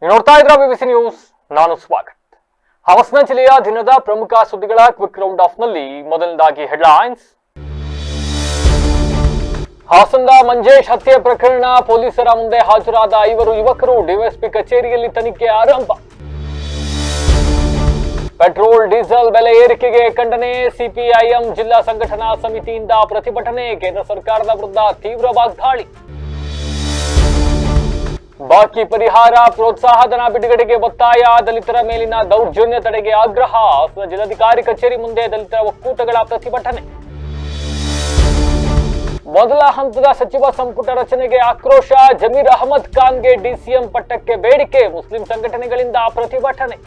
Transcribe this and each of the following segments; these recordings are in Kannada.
ನೋಡ್ತಾ ಇದ್ರ ಬಿಬಿಸಿ ನ್ಯೂಸ್. ನಾನು ಸ್ವಾಗತ್. ಹಾಸನ ಜಿಲ್ಲೆಯ ದಿನದ ಪ್ರಮುಖ ಸುದ್ದಿಗಳ ಕ್ವಿಕ್ ರೌಂಡ್ ಆಫ್ ನಲ್ಲಿ ಮೊದಲನೇದಾಗಿ ಹೆಡ್ಲೈನ್ಸ್. ಹಾಸನದ ಮಂಜೇಶ್ ಹತ್ಯೆ ಪ್ರಕರಣ, ಪೊಲೀಸರ ಮುಂದೆ ಹಾಜರಾದ 5 ಯುವಕರು, ಡಿವೈಎಸ್ಪಿ ಕಚೇರಿಯಲ್ಲಿ ತನಿಖೆ ಆರಂಭ. ಪೆಟ್ರೋಲ್ ಡೀಸೆಲ್ ಬೆಲೆ ಏರಿಕೆಗೆ ಖಂಡನೆ, ಸಿಪಿಐಎಂ ಜಿಲ್ಲಾ ಸಂಘಟನಾ ಸಮಿತಿಯಿಂದ ಪ್ರತಿಭಟನೆ, ಕೇಂದ್ರ ಸರ್ಕಾರದ ವಿರುದ್ಧ ತೀವ್ರ ವಾಗ್ದಾಳಿ. ಬಾಕಿ ಪರಿಹಾರ, ಪ್ರೋತ್ಸಾಹಧನ ಬಿಡುಗಡೆಗೆ ಒತ್ತಾಯ, ದಲಿತರ ಮೇಲಿನ ದೌರ್ಜನ್ಯ ತಡೆಗೆ ಆಗ್ರಹ, ಹಾಸನ ಜಿಲ್ಲಾಧಿಕಾರಿ ಕಚೇರಿ ಮುಂದೆ ದಲಿತರ ಒಕ್ಕೂಟಗಳ ಪ್ರತಿಭಟನೆ. ಮೊದಲ ಹಂತದ ಸಚಿವ ಸಂಪುಟ ರಚನೆಗೆ ಆಕ್ರೋಶ, ಜಮೀರ್ ಅಹಮದ್ ಖಾನ್ಗೆ ಡಿಸಿಎಂ ಪಟ್ಟಕ್ಕೆ ಬೇಡಿಕೆ, ಮುಸ್ಲಿಂ ಸಂಘಟನೆಗಳಿಂದ ಪ್ರತಿಭಟನೆ.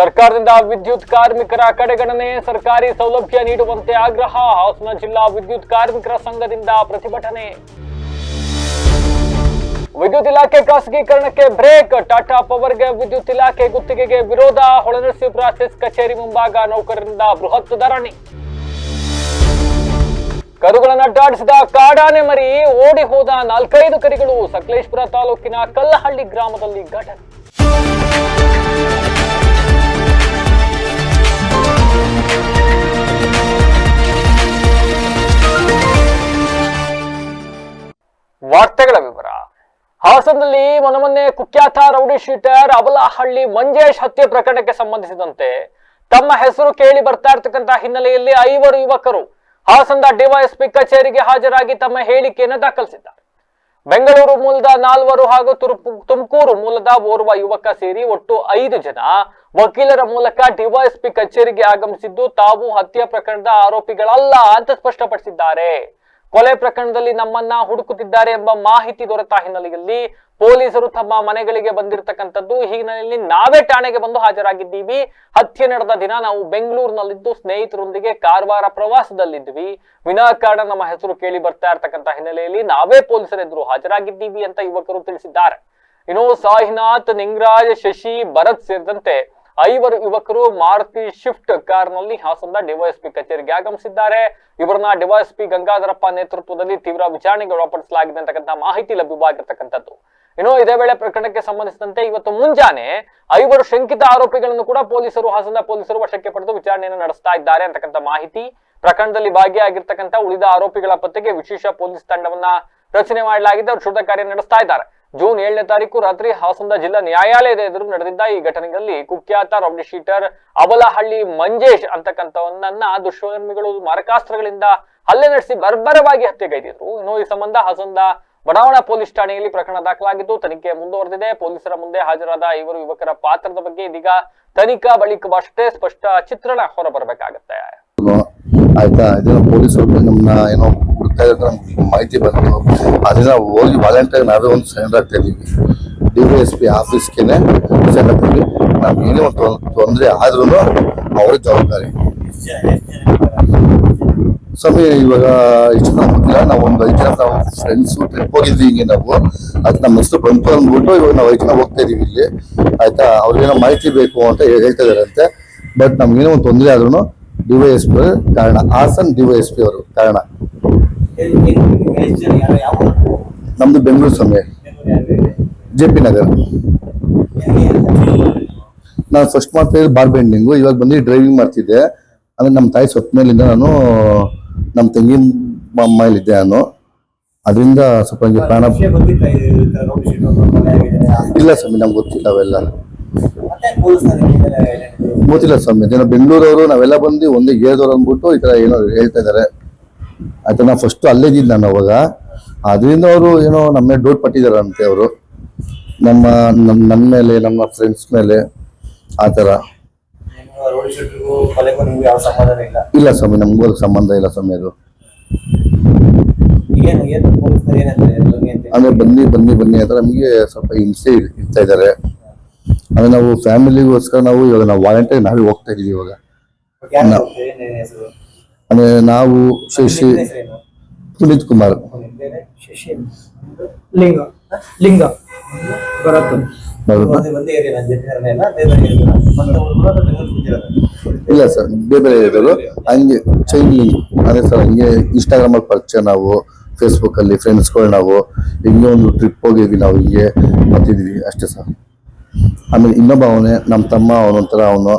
ಸರ್ಕಾರದಿಂದ ವಿದ್ಯುತ್ ಕಾರ್ಮಿಕರ ಕಡೆಗಣನೆ, ಸರ್ಕಾರಿ ಸೌಲಭ್ಯ ನೀಡುವಂತೆ ಆಗ್ರಹ, ಹಾಸನ ಜಿಲ್ಲಾ ವಿದ್ಯುತ್ ಕಾರ್ಮಿಕರ ಸಂಘದಿಂದ ಪ್ರತಿಭಟನೆ. ವಿದ್ಯುತ್ ಇಲಾಖೆ ಖಾಸಗೀಕರಣಕ್ಕೆ ಬ್ರೇಕ್, ಟಾಟಾ ಪವರ್ಗೆ ವಿದ್ಯುತ್ ಇಲಾಖೆ ಗುತ್ತಿಗೆಗೆ ವಿರೋಧ, ಹೊಳೆನರಸೀಪುರ ಸೆಸ್ ಕಚೇರಿ ಮುಂಭಾಗ ನೌಕರರಿಂದ ಬೃಹತ್ ಧರಣಿ. ಕರುಗಳನ್ನು ಅಡ್ಡಾಡಿಸಿದ ಕಾಡಾನೆ ಮರಿ, ಓಡಿ ಹೋದ 4-5 ಕರಿಗಳು, ಸಕಲೇಶಪುರ ತಾಲೂಕಿನ ಕಲ್ಲಹಳ್ಳಿ ಗ್ರಾಮದಲ್ಲಿ ಘಟನೆ. ವಾರ್ತೆಗಳ ವಿವರ. ಹಾಸನದಲ್ಲಿ ಮೊನ್ನೆ ಕುಖ್ಯಾತ ರೌಡಿ ಶೀಟರ್ ಅಬಲಹಳ್ಳಿ ಮಂಜೇಶ್ ಹತ್ಯೆ ಪ್ರಕರಣಕ್ಕೆ ಸಂಬಂಧಿಸಿದಂತೆ ತಮ್ಮ ಹೆಸರು ಕೇಳಿ ಬರ್ತಾ ಇರತಕ್ಕಂತ ಹಿನ್ನೆಲೆಯಲ್ಲಿ 5 ಯುವಕರು ಹಾಸನದ ಡಿವೈಎಸ್ಪಿ ಕಚೇರಿಗೆ ಹಾಜರಾಗಿ ತಮ್ಮ ಹೇಳಿಕೆಯನ್ನು ದಾಖಲಿಸಿದ್ದಾರೆ. ಬೆಂಗಳೂರು ಮೂಲದ 4 ಹಾಗೂ ತುಮಕೂರು ಮೂಲದ ಓರ್ವ ಯುವಕ ಸೇರಿ ಒಟ್ಟು 5 ಜನ ವಕೀಲರ ಮೂಲಕ ಡಿವೈಎಸ್ಪಿ ಕಚೇರಿಗೆ ಆಗಮಿಸಿದ್ದು ತಾವು ಹತ್ಯೆ ಪ್ರಕರಣದ ಆರೋಪಿಗಳಲ್ಲ ಅಂತ ಸ್ಪಷ್ಟಪಡಿಸಿದ್ದಾರೆ. ಕೊಲೆ ಪ್ರಕರಣದಲ್ಲಿ ನಮ್ಮನ್ನ ಹುಡುಕುತ್ತಿದ್ದಾರೆ ಎಂಬ ಮಾಹಿತಿ ದೊರೆತ ಹಿನ್ನೆಲೆಯಲ್ಲಿ ಪೊಲೀಸರು ತಮ್ಮ ಮನೆಗಳಿಗೆ ಬಂದಿರತಕ್ಕಂಥದ್ದು. ಈ ಹಿನ್ನೆಲೆಯಲ್ಲಿ ನಾವೇ ಠಾಣೆಗೆ ಬಂದು ಹಾಜರಾಗಿದ್ದೀವಿ. ಹತ್ಯೆ ನಡೆದ ದಿನ ನಾವು ಬೆಂಗಳೂರಿನಲ್ಲಿದ್ದು ಸ್ನೇಹಿತರೊಂದಿಗೆ ಕಾರವಾರ ಪ್ರವಾಸದಲ್ಲಿದ್ವಿ. ವಿನಾಕಾರಣ ನಮ್ಮ ಹೆಸರು ಕೇಳಿ ಬರ್ತಾ ಇರತಕ್ಕಂತ ಹಿನ್ನೆಲೆಯಲ್ಲಿ ನಾವೇ ಪೊಲೀಸರ ಎದುರು ಹಾಜರಾಗಿದ್ದೀವಿ ಅಂತ ಯುವಕರು ತಿಳಿಸಿದ್ದಾರೆ. ಇನ್ನು ಸಾಯಿನಾಥ್, ನಿಂಗರಾಜ್, ಶಶಿ, ಭರತ್ ಸೇರಿದಂತೆ 5 ಯುವಕರು ಮಾರುತಿ ಶಿಫ್ಟ್ ಕಾರ್ನಲ್ಲಿ ಹಾಸನದ ಡಿವೈಎಸ್ಪಿ ಕಚೇರಿಗೆ ಆಗಮಿಸಿದ್ದಾರೆ. ಇವರನ್ನ ಡಿವೈಎಸ್ಪಿ ಗಂಗಾಧರಪ್ಪ ನೇತೃತ್ವದಲ್ಲಿ ತೀವ್ರ ವಿಚಾರಣೆಗೆ ಒಳಪಡಿಸಲಾಗಿದೆ ಅಂತಕ್ಕಂಥ ಮಾಹಿತಿ ಲಭ್ಯವಾಗಿರ್ತಕ್ಕಂಥದ್ದು. ಇನ್ನು ಇದೇ ವೇಳೆ ಪ್ರಕರಣಕ್ಕೆ ಸಂಬಂಧಿಸಿದಂತೆ ಇವತ್ತು ಮುಂಜಾನೆ 5 ಶಂಕಿತ ಆರೋಪಿಗಳನ್ನು ಕೂಡ ಹಾಸನದ ಪೊಲೀಸರು ವಶಕ್ಕೆ ಪಡೆದು ವಿಚಾರಣೆಯನ್ನು ನಡೆಸ್ತಾ ಇದ್ದಾರೆ ಅಂತಕ್ಕಂಥ ಮಾಹಿತಿ. ಪ್ರಕರಣದಲ್ಲಿ ಭಾಗಿಯಾಗಿರ್ತಕ್ಕಂಥ ಉಳಿದ ಆರೋಪಿಗಳ ಪತ್ತೆಗೆ ವಿಶೇಷ ಪೊಲೀಸ್ ತಂಡವನ್ನ ರಚನೆ ಮಾಡಲಾಗಿದೆ. ಅವರು ಶೋಧ ಕಾರ್ಯ ನಡೆಸ್ತಾ ಇದ್ದಾರೆ. ಜೂನ್ 7ನೇ ತಾರೀಕು ರಾತ್ರಿ ಹಾಸನದ ಜಿಲ್ಲಾ ನ್ಯಾಯಾಲಯದ ಎದುರು ನಡೆದಿದ್ದ ಈ ಘಟನೆಯಲ್ಲಿ ಕುಖ್ಯಾತ ರೌಡಿ ಶೀಟರ್ ಅಬಲಹಳ್ಳಿ ಮಂಜೇಶ್ ಅಂತಕ್ಕಂಥವನ್ನ ದುಷ್ಕರ್ಮಿಗಳು ಮಾರಕಾಸ್ತ್ರಗಳಿಂದ ಹಲ್ಲೆ ನಡೆಸಿ ಬರ್ಬರವಾಗಿ ಹತ್ಯೆಗೈದಿದ್ರು. ಇನ್ನು ಈ ಸಂಬಂಧ ಹಾಸನದ ಬಡಾವಣಾ ಪೊಲೀಸ್ ಠಾಣೆಯಲ್ಲಿ ಪ್ರಕರಣ ದಾಖಲಾಗಿದ್ದು ತನಿಖೆ ಮುಂದುವರೆದಿದೆ. ಪೊಲೀಸರ ಮುಂದೆ ಹಾಜರಾದ 5 ಯುವಕರ ಪಾತ್ರದ ಬಗ್ಗೆ ಇದೀಗ ತನಿಖಾ ಬಳಿಕವಷ್ಟೇ ಸ್ಪಷ್ಟ ಚಿತ್ರಣ ಹೊರಬರಬೇಕಾಗತ್ತೆ. ಆಯ್ತಾ, ಇದನ್ನ ಪೊಲೀಸರು ನಮ್ಮನ್ನ ಏನೋ ಹುಡುಕ್ತಾ ಇದ್ರೆ ಮಾಹಿತಿ ಬಂತು. ಅದನ್ನ ಹೋಗಿ ವಾಲಂಟಿಯರ್ ನಾವೇ ಒಂದು ಸೈನ್ ಆಗ್ತಾ ಇದೀವಿ. ಡಿವೈಎಸ್ಪಿ ಆಫೀಸ್ಗೆನೆ ಸೈನ್ ಆಗ್ತೀವಿ. ನಮ್ಗೆ ಏನೇ ಒಂದು ತೊಂದರೆ ಆದ್ರೂ ಅವ್ರಿಗೆ ಜವಾಬ್ದಾರಿ. ಸ್ವಾಮಿ, ಇವಾಗ ಇಷ್ಟು ಗೊತ್ತಿಲ್ಲ. ನಾವು ಒಂದು 5 ಜನ ನಾವು ಫ್ರೆಂಡ್ಸು ಟ್ರಿಪ್ ಹೋಗಿದ್ವಿ. ಹಿಂಗೆ ನಾವು ಅದು ನಮ್ಮ ಹೆಸರು ಬಂತು ಅಂದ್ಬಿಟ್ಟು ಇವಾಗ ನಾವು 5 ಜನ ಹೋಗ್ತಾ ಇದೀವಿ ಇಲ್ಲಿ. ಆಯ್ತಾ, ಅವ್ರಿಗೇನೋ ಮಾಹಿತಿ ಬೇಕು ಅಂತ ಹೇಳ್ತಾ ಇದಾರಂತೆ. ಬಟ್ ನಮ್ಗೇನೋ ಒಂದು ತೊಂದರೆ ಆದ್ರೂ ಡಿವೈಎಸ್ಪಿ ಕಾರಣ, ಹಾಸನ್ ಡಿವೈಎಸ್ಪಿ ಅವರು ಕಾರಣ. ನಮ್ದು ಬೆಂಗಳೂರು ಸ್ವಾಮಿ, JP ನಗರ. ನಾನು ಫಸ್ಟ್ ಮಾಡ್ತಾ ಇದ್ದೆ ಬಾರ್ ಬೆಂಡಿಂಗು, ಇವಾಗ ಬಂದು ಡ್ರೈವಿಂಗ್ ಮಾಡ್ತಿದ್ದೆ. ಅಂದ್ರೆ ನಮ್ಮ ತಾಯಿ ಸೊತ್ತ ಮೇಲಿಂದ ನಾನು ನಮ್ಮ ತೆಂಗಿನ ಮೈಲಿದ್ದೆ ನಾನು. ಅದರಿಂದ ಸ್ವಲ್ಪ ಪ್ರಾಣ ಇಲ್ಲ ಸ್ವಾಮಿ, ನಮ್ಗೆ ಗೊತ್ತಿಲ್ಲ ಅವೆಲ್ಲ ಗೊತ್ತಿಲ್ಲ ಸ್ವಾಮಿ. ಜನ ಬೆಂಗಳೂರವರು ನಾವೆಲ್ಲ ಬಂದು ಒಂದೇ ಗೇದವ್ರು ಅಂದ್ಬಿಟ್ಟು ಈ ತರ ಏನೋ ಹೇಳ್ತಾ ಇದಾರೆ. ಆಯ್ತಾ, ನಾವು ಫಸ್ಟ್ ಅಲ್ಲೇ ಇದ್ದಿದ್ದು ನಾನು ಅವಾಗ. ಅದರಿಂದ ಅವರು ಏನೋ ನಮ್ಮ ಮೇಲೆ ಡೌಟ್ ಪಟ್ಟಿದಾರಂತೆ ಅವರು, ನನ್ನ ಮೇಲೆ, ನಮ್ಮ ಫ್ರೆಂಡ್ಸ್ ಮೇಲೆ. ಆ ಥರ ಇಲ್ಲ ಸ್ವಾಮಿ, ನಮಗೂ ಅದಕ್ಕೆ ಸಂಬಂಧ ಇಲ್ಲ ಸ್ವಾಮಿ. ಅದು ಅಂದ್ರೆ ಬನ್ನಿ ಅಂತ ನಮಗೆ ಸ್ವಲ್ಪ ಹಿಂಸೆ ಇರ್ತಾ ಇದ್ದಾರೆ. ಅಂದ್ರೆ ನಾವು ಫ್ಯಾಮಿಲಿಗೋಸ್ಕರ ಇವಾಗ ನಾವು ವಾಲಂಟಿಯರ್ ನಾವೇ ಹೋಗ್ತಾ ಇದೀವಿ ಇವಾಗ. ಅಂದ್ರೆ ನಾವು ಶಶಿ, ಪುನೀತ್ ಕುಮಾರ್, ಲಿಂಗ ಇಲ್ಲ ಸರ್, ಬೇರೆ ಇರೋದು ಹಂಗೆ ಚೈನ್ ಲಿಂಕ್. ಅದೇ ಸರ್, ಹಂಗೆ ಇನ್ಸ್ಟಾಗ್ರಾಮ್ ಅಲ್ಲಿ ಪರಿಚಯ, ನಾವು ಫೇಸ್ಬುಕ್ಕಲ್ಲಿ ಫ್ರೆಂಡ್ಸ್ಗಳು ನಾವು ಹಿಂಗೆ ಒಂದು ಟ್ರಿಪ್ ಹೋಗಿದ್ವಿ, ನಾವು ಹಿಂಗೆ ಬರ್ತಿದ್ವಿ ಅಷ್ಟೇ ಸರ್. ಆಮೇಲೆ ಇನ್ನೊಬ್ಬ ಅವನೇ ನಮ್ಮ ತಮ್ಮ, ಅವನೊಂಥರ ಅವನು.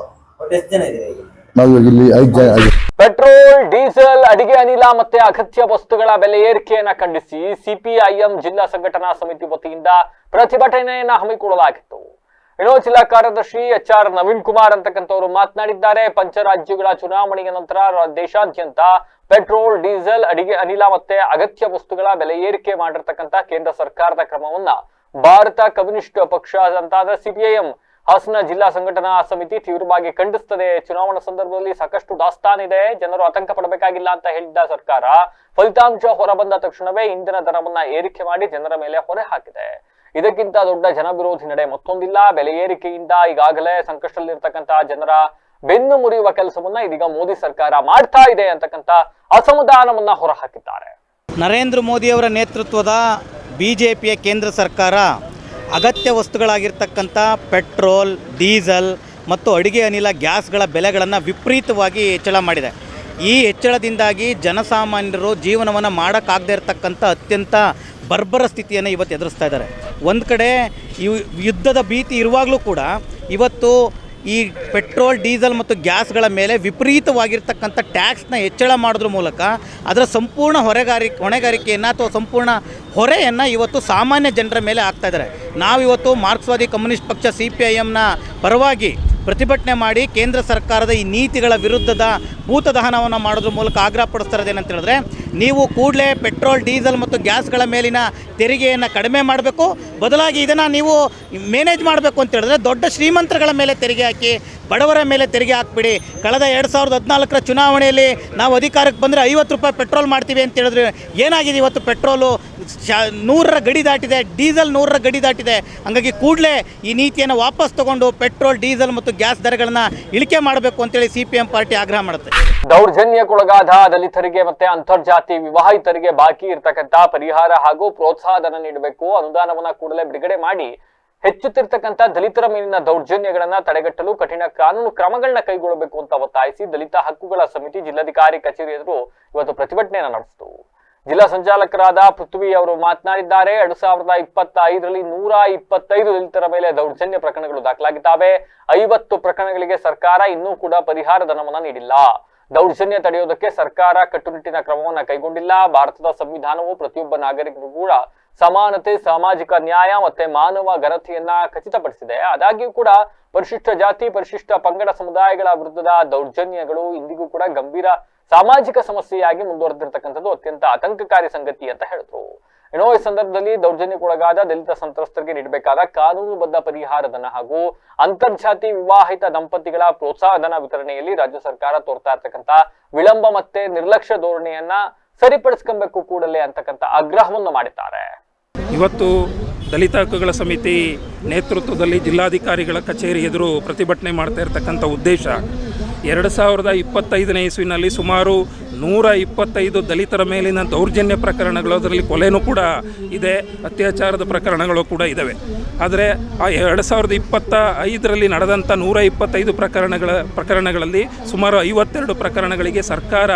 ನಾವು ಇಲ್ಲಿ 5 ಜನ. ಪೆಟ್ರೋಲ್, ಡೀಸೆಲ್, ಅಡಿಗೆ ಅನಿಲ ಮತ್ತೆ ಅಗತ್ಯ ವಸ್ತುಗಳ ಬೆಲೆ ಏರಿಕೆಯನ್ನ ಖಂಡಿಸಿ ಸಿಪಿಐಎಂ ಜಿಲ್ಲಾ ಸಂಘಟನಾ ಸಮಿತಿ ವತಿಯಿಂದ ಪ್ರತಿಭಟನೆಯನ್ನ ಹಮ್ಮಿಕೊಳ್ಳಲಾಗಿತ್ತು. ಇನ್ನು ಜಿಲ್ಲಾ ಕಾರ್ಯದರ್ಶಿ HR ನವೀನ್ ಕುಮಾರ್ ಅಂತಕ್ಕಂಥವ್ರು ಮಾತನಾಡಿದ್ದಾರೆ. ಪಂಚರಾಜ್ಯಗಳ ಚುನಾವಣೆಯ ನಂತರ ದೇಶಾದ್ಯಂತ ಪೆಟ್ರೋಲ್, ಡೀಸೆಲ್, ಅಡಿಗೆ ಅನಿಲ ಮತ್ತೆ ಅಗತ್ಯ ವಸ್ತುಗಳ ಬೆಲೆ ಏರಿಕೆ ಮಾಡಿರ್ತಕ್ಕಂಥ ಕೇಂದ್ರ ಸರ್ಕಾರದ ಕ್ರಮವನ್ನ ಭಾರತ ಕಮ್ಯುನಿಸ್ಟ್ ಪಕ್ಷ ಅಂತಾದ ಸಿಪಿಐಎಂ ಹಾಸನ ಜಿಲ್ಲಾ ಸಂಘಟನಾ ಸಮಿತಿ ತೀವ್ರವಾಗಿ ಖಂಡಿಸುತ್ತದೆ. ಚುನಾವಣಾ ಸಂದರ್ಭದಲ್ಲಿ ಸಾಕಷ್ಟು ದಾಸ್ತಾನಿದೆ, ಜನರು ಆತಂಕ ಪಡಬೇಕಾಗಿಲ್ಲ ಅಂತ ಹೇಳಿದ್ದ ಸರ್ಕಾರ ಫಲಿತಾಂಶ ಹೊರಬಂದ ತಕ್ಷಣವೇ ಇಂಧನ ದರವನ್ನ ಏರಿಕೆ ಮಾಡಿ ಜನರ ಮೇಲೆ ಹೊರೆ ಹಾಕಿದೆ. ಇದಕ್ಕಿಂತ ದೊಡ್ಡ ಜನವಿರೋಧಿ ನಡೆ ಮತ್ತೊಂದಿಲ್ಲ. ಬೆಲೆ ಏರಿಕೆಯಿಂದ ಈಗಾಗಲೇ ಸಂಕಷ್ಟದಲ್ಲಿರ್ತಕ್ಕಂತಹ ಜನರ ಬೆನ್ನು ಮುರಿಯುವ ಕೆಲಸವನ್ನ ಇದೀಗ ಮೋದಿ ಸರ್ಕಾರ ಮಾಡ್ತಾ ಇದೆ ಅಂತಕ್ಕಂಥ ಅಸಮಾಧಾನವನ್ನ ಹೊರಹಾಕಿದ್ದಾರೆ. ನರೇಂದ್ರ ಮೋದಿಯವರ ನೇತೃತ್ವದ BJPಯ ಕೇಂದ್ರ ಸರ್ಕಾರ ಅಗತ್ಯ ವಸ್ತುಗಳಾಗಿರ್ತಕ್ಕಂಥ ಪೆಟ್ರೋಲ್, ಡೀಸೆಲ್ ಮತ್ತು ಅಡುಗೆ ಅನಿಲ, ಗ್ಯಾಸ್ಗಳ ಬೆಲೆಗಳನ್ನು ವಿಪರೀತವಾಗಿ ಹೆಚ್ಚಳ ಮಾಡಿದೆ. ಈ ಹೆಚ್ಚಳದಿಂದಾಗಿ ಜನಸಾಮಾನ್ಯರು ಜೀವನವನ್ನು ಮಾಡೋಕ್ಕಾಗದೇ ಇರತಕ್ಕಂಥ ಅತ್ಯಂತ ಬರ್ಬರ ಸ್ಥಿತಿಯನ್ನು ಇವತ್ತು ಎದುರಿಸ್ತಾ ಇದ್ದಾರೆ. ಒಂದು ಕಡೆ ಯುದ್ಧದ ಭೀತಿ ಇರುವಾಗಲೂ ಕೂಡ ಇವತ್ತು ಈ ಪೆಟ್ರೋಲ್, ಡೀಸೆಲ್ ಮತ್ತು ಗ್ಯಾಸ್ಗಳ ಮೇಲೆ ವಿಪರೀತವಾಗಿರ್ತಕ್ಕಂಥ ಟ್ಯಾಕ್ಸ್ನ ಹೆಚ್ಚಳ ಮಾಡೋದ್ರ ಮೂಲಕ ಅದರ ಸಂಪೂರ್ಣ ಹೊಣೆಗಾರಿಕೆಯನ್ನು ಅಥವಾ ಸಂಪೂರ್ಣ ಹೊರೆಯನ್ನು ಇವತ್ತು ಸಾಮಾನ್ಯ ಜನರ ಮೇಲೆ ಹಾಕ್ತಾಯಿದ್ದಾರೆ. ನಾವಿವತ್ತು ಮಾರ್ಕ್ಸ್ವಾದಿ ಕಮ್ಯುನಿಸ್ಟ್ ಪಕ್ಷ CPIMನ ಪರವಾಗಿ ಪ್ರತಿಭಟನೆ ಮಾಡಿ ಕೇಂದ್ರ ಸರ್ಕಾರದ ಈ ನೀತಿಗಳ ವಿರುದ್ಧದ ಭೂತದಹನವನ್ನು ಮಾಡೋದ್ರ ಮೂಲಕ ಆಗ್ರಹ ಪಡಿಸ್ತಾ ಇರೋದೇನಂತ ಹೇಳಿದ್ರೆ, ನೀವು ಕೂಡಲೇ ಪೆಟ್ರೋಲ್, ಡೀಸೆಲ್ ಮತ್ತು ಗ್ಯಾಸ್ಗಳ ಮೇಲಿನ ತೆರಿಗೆಯನ್ನು ಕಡಿಮೆ ಮಾಡಬೇಕು, ಬದಲಾಗಿ ಇದನ್ನು ನೀವು ಮ್ಯಾನೇಜ್ ಮಾಡಬೇಕು ಅಂತ ಹೇಳಿದ್ರೆ ದೊಡ್ಡ ಶ್ರೀಮಂತರುಗಳ ಮೇಲೆ ತೆರಿಗೆ ಹಾಕಿ ಬಡವರ ಮೇಲೆ ತೆರಿಗೆ ಹಾಕ್ಬಿಡಿ. ಕಳೆದ 2014ರ ಚುನಾವಣೆಯಲ್ಲಿ ನಾವು ಅಧಿಕಾರಕ್ಕೆ ಬಂದರೆ 50 ರೂಪಾಯಿ ಪೆಟ್ರೋಲ್ ಮಾಡ್ತೀವಿ ಅಂತ ಹೇಳಿದ್ರೆ ಏನಾಗಿದೆ, ಇವತ್ತು ಪೆಟ್ರೋಲು 100ರ ಗಡಿ ದಾಟಿದೆ, ಡೀಸೆಲ್ 100ರ ಗಡಿ ದಾಟಿದೆ. ಹಾಗಾಗಿ ಕೂಡಲೇ ಈ ನೀತಿಯನ್ನು ವಾಪಸ್ ತಗೊಂಡು ಪೆಟ್ರೋಲ್, ಡೀಸೆಲ್ ಮತ್ತು ಗ್ಯಾಸ್ ದರಗಳನ್ನು ಇಳಿಕೆ ಮಾಡಬೇಕು ಅಂತೇಳಿ CPM ಪಾರ್ಟಿ ಆಗ್ರಹ ಮಾಡುತ್ತೆ. ದೌರ್ಜನ್ಯಕ್ಕೊಳಗಾದ ದಲಿತರಿಗೆ ಮತ್ತೆ ಅಂತರ್ಜಾತಿ ವಿವಾಹಿತರಿಗೆ ಬಾಕಿ ಇರತಕ್ಕಂತ ಪರಿಹಾರ ಹಾಗೂ ಪ್ರೋತ್ಸಾಹಧನ ನೀಡಬೇಕು. ಅನುದಾನವನ್ನ ಕೂಡಲೇ ಬಿಡುಗಡೆ ಮಾಡಿ ಹೆಚ್ಚುತ್ತಿರ್ತಕ್ಕಂಥ ದಲಿತರ ಮೇಲಿನ ದೌರ್ಜನ್ಯಗಳನ್ನ ತಡೆಗಟ್ಟಲು ಕಠಿಣ ಕಾನೂನು ಕ್ರಮಗಳನ್ನ ಕೈಗೊಳ್ಳಬೇಕು ಅಂತ ಒತ್ತಾಯಿಸಿ ದಲಿತ ಹಕ್ಕುಗಳ ಸಮಿತಿ ಜಿಲ್ಲಾಧಿಕಾರಿ ಕಚೇರಿ ಎದುರು ಇವತ್ತು ಪ್ರತಿಭಟನೆಯನ್ನ ನಡೆಸಿತು. ಜಿಲ್ಲಾ ಸಂಚಾಲಕರಾದ ಪೃಥ್ವಿ ಅವರು ಮಾತನಾಡಿದ್ದಾರೆ. 2025ರಲ್ಲಿ 125 ದಲಿತರ ಮೇಲೆ ದೌರ್ಜನ್ಯ ಪ್ರಕರಣಗಳು ದಾಖಲಾಗಿದ್ದಾವೆ. 50 ಪ್ರಕರಣಗಳಿಗೆ ಸರ್ಕಾರ ಇನ್ನೂ ಕೂಡ ಪರಿಹಾರ ಧನವನ್ನ ನೀಡಿಲ್ಲ. ದೌರ್ಜನ್ಯ ತಡೆಯುವುದಕ್ಕೆ ಸರ್ಕಾರ ಕಟ್ಟುನಿಟ್ಟಿನ ಕ್ರಮವನ್ನ ಕೈಗೊಂಡಿಲ್ಲ. ಭಾರತದ ಸಂವಿಧಾನವು ಪ್ರತಿಯೊಬ್ಬ ನಾಗರಿಕರಿಗೂ ಕೂಡ ಸಮಾನತೆ, ಸಾಮಾಜಿಕ ನ್ಯಾಯ ಮತ್ತೆ ಮಾನವ ಘನತೆಯನ್ನ ಖಚಿತಪಡಿಸಿದೆ. ಆದಾಗ್ಯೂ ಕೂಡ ಪರಿಶಿಷ್ಟ ಜಾತಿ, ಪರಿಶಿಷ್ಟ ಪಂಗಡ ಸಮುದಾಯಗಳ ವಿರುದ್ಧದ ದೌರ್ಜನ್ಯಗಳು ಇಂದಿಗೂ ಕೂಡ ಗಂಭೀರ ಸಾಮಾಜಿಕ ಸಮಸ್ಯೆಯಾಗಿ ಮುಂದುವರೆದಿರ್ತಕ್ಕಂಥದ್ದು ಅತ್ಯಂತ ಆತಂಕಕಾರಿ ಸಂಗತಿ ಅಂತ ಹೇಳಿದ್ರು. ಏನೋ ಈ ಸಂದರ್ಭದಲ್ಲಿ ದೌರ್ಜನ್ಯಕ್ಕೊಳಗಾದ ದಲಿತ ಸಂತ್ರಸ್ತರಿಗೆ ನೀಡಬೇಕಾದ ಕಾನೂನುಬದ್ಧ ಪರಿಹಾರಧನ ಹಾಗೂ ಅಂತರ್ಜಾತಿ ವಿವಾಹಿತ ದಂಪತಿಗಳ ಪ್ರೋತ್ಸಾಹಧನ ವಿತರಣೆಯಲ್ಲಿ ರಾಜ್ಯ ಸರ್ಕಾರ ತೋರ್ತಾ ಇರ್ತಕ್ಕಂಥ ವಿಳಂಬ ಮತ್ತೆ ನಿರ್ಲಕ್ಷ್ಯ ಧೋರಣೆಯನ್ನ ಸರಿಪಡಿಸ್ಕೊಬೇಕು ಕೂಡಲೇ ಅಂತಕ್ಕಂಥ ಆಗ್ರಹವನ್ನು ಮಾಡಿದ್ದಾರೆ. ಇವತ್ತು ದಲಿತ ಹಕ್ಕುಗಳ ಸಮಿತಿ ನೇತೃತ್ವದಲ್ಲಿ ಜಿಲ್ಲಾಧಿಕಾರಿಗಳ ಕಚೇರಿ ಎದುರು ಪ್ರತಿಭಟನೆ ಮಾಡ್ತಾ ಇರತಕ್ಕಂಥ ಉದ್ದೇಶ 2025ನೇ ಇಸ್ವಿನಲ್ಲಿ ಸುಮಾರು 125 ದಲಿತರ ಮೇಲಿನ ದೌರ್ಜನ್ಯ ಪ್ರಕರಣಗಳು, ಅದರಲ್ಲಿ ಕೊಲೆನೂ ಕೂಡ ಇದೆ, ಅತ್ಯಾಚಾರದ ಪ್ರಕರಣಗಳು ಕೂಡ ಇದ್ದಾವೆ. ಆದರೆ ಆ 2025ರಲ್ಲಿ ನಡೆದಂಥ 125 ಪ್ರಕರಣಗಳಲ್ಲಿ ಸುಮಾರು 52 ಪ್ರಕರಣಗಳಿಗೆ ಸರ್ಕಾರ